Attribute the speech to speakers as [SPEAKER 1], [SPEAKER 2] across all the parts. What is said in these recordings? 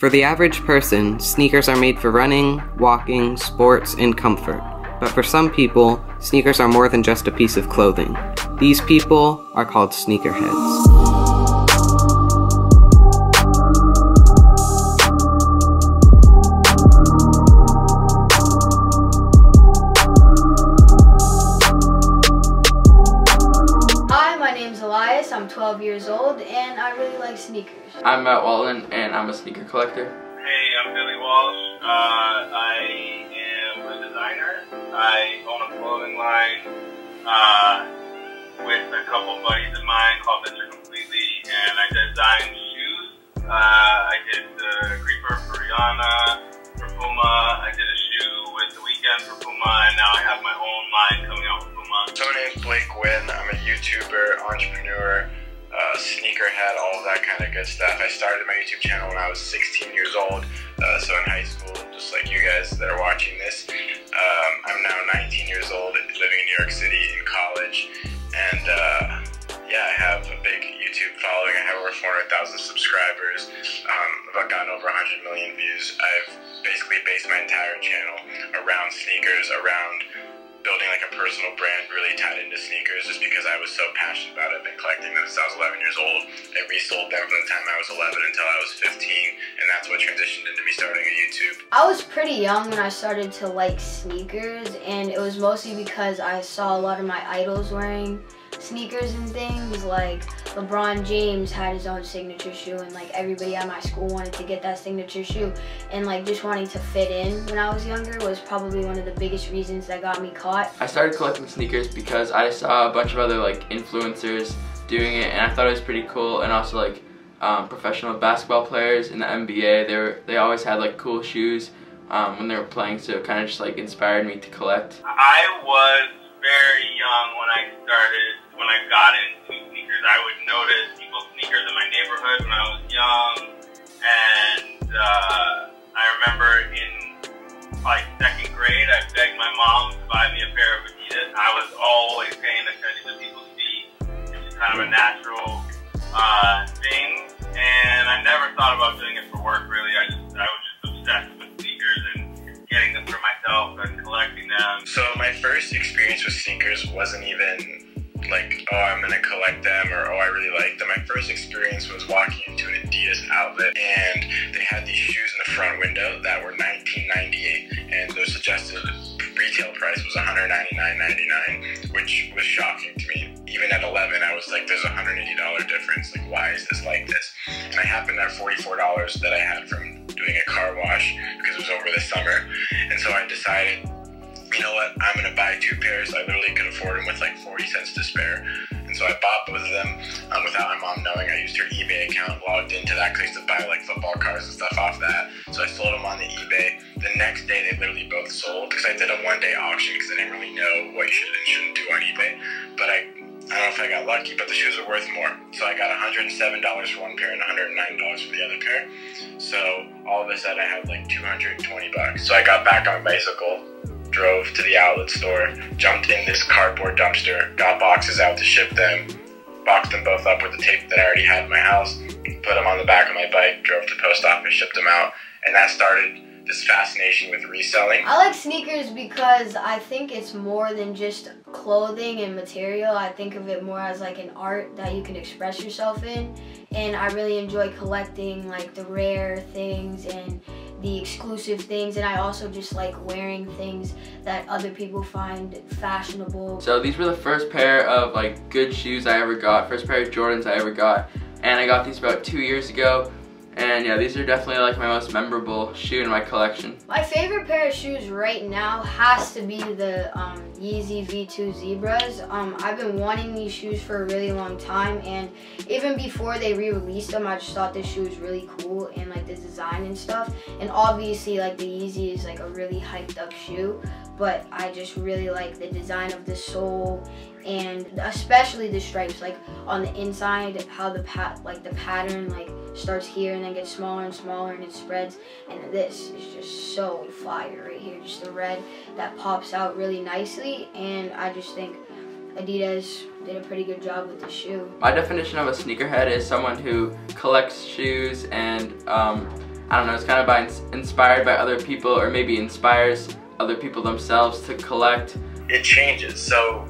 [SPEAKER 1] For the average person, sneakers are made for running, walking, sports, and comfort. But for some people, sneakers are more than just a piece of clothing. These people are called sneakerheads.
[SPEAKER 2] Elias, I'm 12 years old and I really like sneakers.
[SPEAKER 3] I'm Walton and I'm a sneaker collector.
[SPEAKER 4] Hey, I'm Walsh. I am a designer. I own a clothing line with a couple buddies of mine called Mr. Completely, and I design shoes. I did the Creeper for Rihanna, for Puma. I did a shoe with the Weekend for Puma, and now I have my own line coming out with Puma.
[SPEAKER 5] So my name's Wynn. I'm a YouTuber, entrepreneur, sneakerhead, all of that kind of good stuff. I started my YouTube channel when I was 16 years old, so in high school, just like you guys that are watching this. I'm now 19 years old, living in New York City in college, and yeah, I have a big YouTube following. I have over 400,000 subscribers. I've gotten over 100 million views. I've basically based my entire channel around sneakers, around building like a personal brand really tied into sneakers, just because I was so passionate about it. I've been collecting them since I was 11 years old. I resold them from the time I was 11 until I was 15, and that's what transitioned into me starting a YouTube.
[SPEAKER 2] I was pretty young when I started to like sneakers, and it was mostly because I saw a lot of my idols wearing sneakers and things. Like LeBron James had his own signature shoe, and like everybody at my school wanted to get that signature shoe, and like just wanting to fit in when I was younger was probably one of the biggest reasons that got me caught.
[SPEAKER 3] I started collecting sneakers because I saw a bunch of other like influencers doing it, and I thought it was pretty cool. And also like professional basketball players in the NBA, they always had like cool shoes when they were playing, so it kind of just like inspired me to collect.
[SPEAKER 4] I was very young when I got into sneakers. I would notice people's sneakers in my neighborhood when I was young, and I remember in like second grade, I begged my mom to buy me a pair of Adidas. I was always paying attention to people's feet. It's just kind of a natural thing, and I never thought about doing it for work really. I was just obsessed with sneakers and getting them for myself and collecting them.
[SPEAKER 5] So my first experience with sneakers wasn't even like, oh, I'm gonna collect them, or oh, I really like them. My first experience was walking into an Adidas outlet, and they had these shoes in the front window that were $19.98, and their suggested retail price was $199.99, which was shocking to me. Even at 11, I was like, there's a $180 difference. Like, why is this like this? And I happened to have $44 that I had from doing a car wash because it was over the summer, and so I decided, you know what, I'm gonna buy two pairs. I literally could afford them with like 40 cents to spare. And so I bought both of them without my mom knowing. I used her eBay account, logged into that because I used to buy like football cards and stuff off that. So I sold them on the eBay. The next day they literally both sold because I did a one-day auction because I didn't really know what you should and shouldn't do on eBay. But I don't know if I got lucky, but the shoes are worth more. So I got $107 for one pair and $109 for the other pair. So all of a sudden I had like 220 bucks. So I got back on my bicycle, drove to the outlet store, jumped in this cardboard dumpster, got boxes out to ship them, boxed them both up with the tape that I already had in my house, put them on the back of my bike, drove to the post office, shipped them out, and that started this fascination with reselling.
[SPEAKER 2] I like sneakers because I think it's more than just clothing and material. I think of it more as like an art that you can express yourself in, and I really enjoy collecting like the rare things and the exclusive things, and I also just like wearing things that other people find fashionable.
[SPEAKER 3] So these were the first pair of like good shoes I ever got, first pair of Jordans I ever got, and I got these about 2 years ago. And yeah, these are definitely like my most memorable shoe in my collection.
[SPEAKER 2] My favorite pair of shoes right now has to be the Yeezy V2 Zebras. I've been wanting these shoes for a really long time, and even before they re-released them, I just thought this shoe was really cool and like the design and stuff. And obviously like the Yeezy is like a really hyped up shoe, but I just really like the design of the sole, and especially the stripes like on the inside, how the pattern like starts here and then gets smaller and smaller and it spreads, and this is just so fire right here, just the red that pops out really nicely, and I just think Adidas did a pretty good job with the shoe.
[SPEAKER 3] My definition of a sneakerhead is someone who collects shoes and I don't know, it's kind of inspired by other people, or maybe inspires other people themselves to collect.
[SPEAKER 5] It changes. So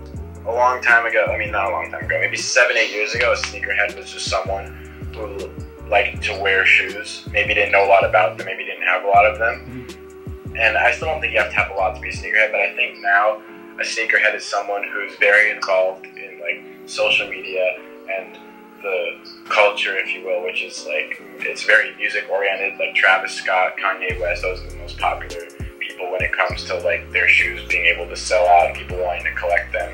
[SPEAKER 5] a long time ago, I mean not a long time ago, maybe 7-8 years ago, a sneakerhead was just someone who liked to wear shoes. Maybe didn't know a lot about them, maybe didn't have a lot of them. And I still don't think you have to have a lot to be a sneakerhead, but I think now a sneakerhead is someone who's very involved in like social media and the culture, if you will, which is like, it's very music oriented, like Travis Scott, Kanye West, those are the most popular people when it comes to like their shoes being able to sell out and people wanting to collect them.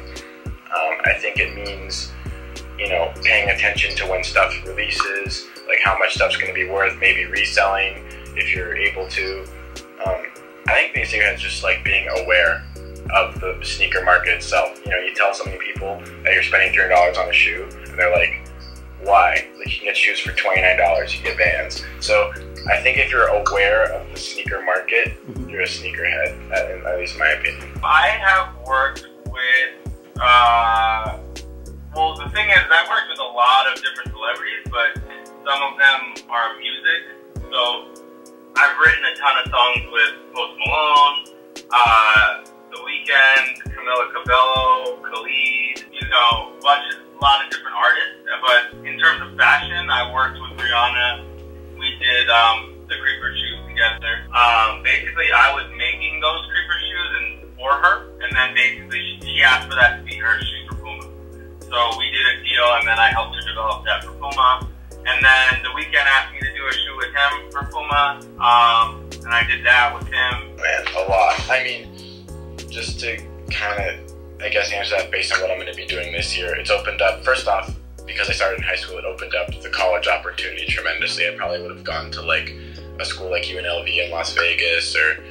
[SPEAKER 5] I think it means, you know, paying attention to when stuff releases, like how much stuff's going to be worth, maybe reselling if you're able to. I think being a sneakerhead is just like being aware of the sneaker market itself. You know, you tell so many people that you're spending $300 on a shoe, and they're like, why? Like, you can get shoes for $29, you get Vans. So I think if you're aware of the sneaker market, you're a sneakerhead, at least in my opinion.
[SPEAKER 4] I have worked with, well, the thing is, I've worked with a lot of different celebrities, but some of them are music. So I've written a ton of songs with Post Malone, The Weeknd, Camila Cabello, Khalid, you know, a lot of different artists. But in terms of fashion, I worked with Rihanna. We did the Creeper shoes together. Basically, I was making those Creeper shoes for her, and then basically she asked for that to be her shoe for Puma. So we did a deal, and then I helped her develop that for Puma. And then The Weeknd asked me to do a shoe with him for Puma, and I did that with him.
[SPEAKER 5] Man, a lot. I mean, just to kind of, I guess, answer that based on what I'm going to be doing this year, it's opened up, first off, because I started in high school, it opened up the college opportunity tremendously. I probably would have gone to like a school like UNLV in Las Vegas, or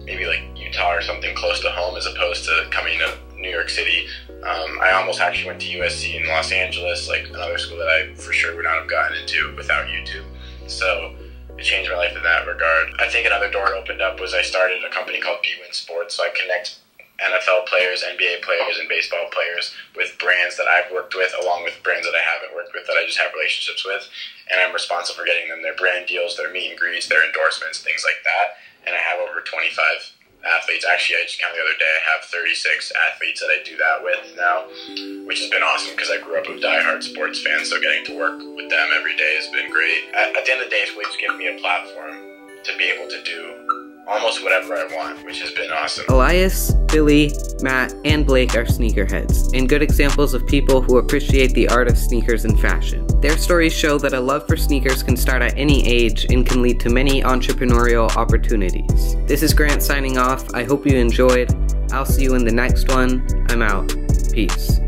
[SPEAKER 5] maybe like Utah or something close to home, as opposed to coming to New York City. I almost actually went to USC in Los Angeles, like another school that I for sure would not have gotten into without YouTube. So it changed my life in that regard. I think another door it opened up was I started a company called Wynn, so I connect NFL players, NBA players, and baseball players with brands that I've worked with, along with brands that I haven't worked with that I just have relationships with. And I'm responsible for getting them their brand deals, their meet and greets, their endorsements, things like that. And I have over 25 athletes. Actually, I just counted the other day, I have 36 athletes that I do that with now, which has been awesome because I grew up with diehard sports fans, so getting to work with them every day has been great. At the end of the day, it's really just given me a platform to be able to do almost whatever I want, which has been awesome.
[SPEAKER 1] Elias, Billy, Matt, and Blake are sneakerheads, and good examples of people who appreciate the art of sneakers and fashion. Their stories show that a love for sneakers can start at any age and can lead to many entrepreneurial opportunities. This is Grant signing off. I hope you enjoyed. I'll see you in the next one. I'm out. Peace.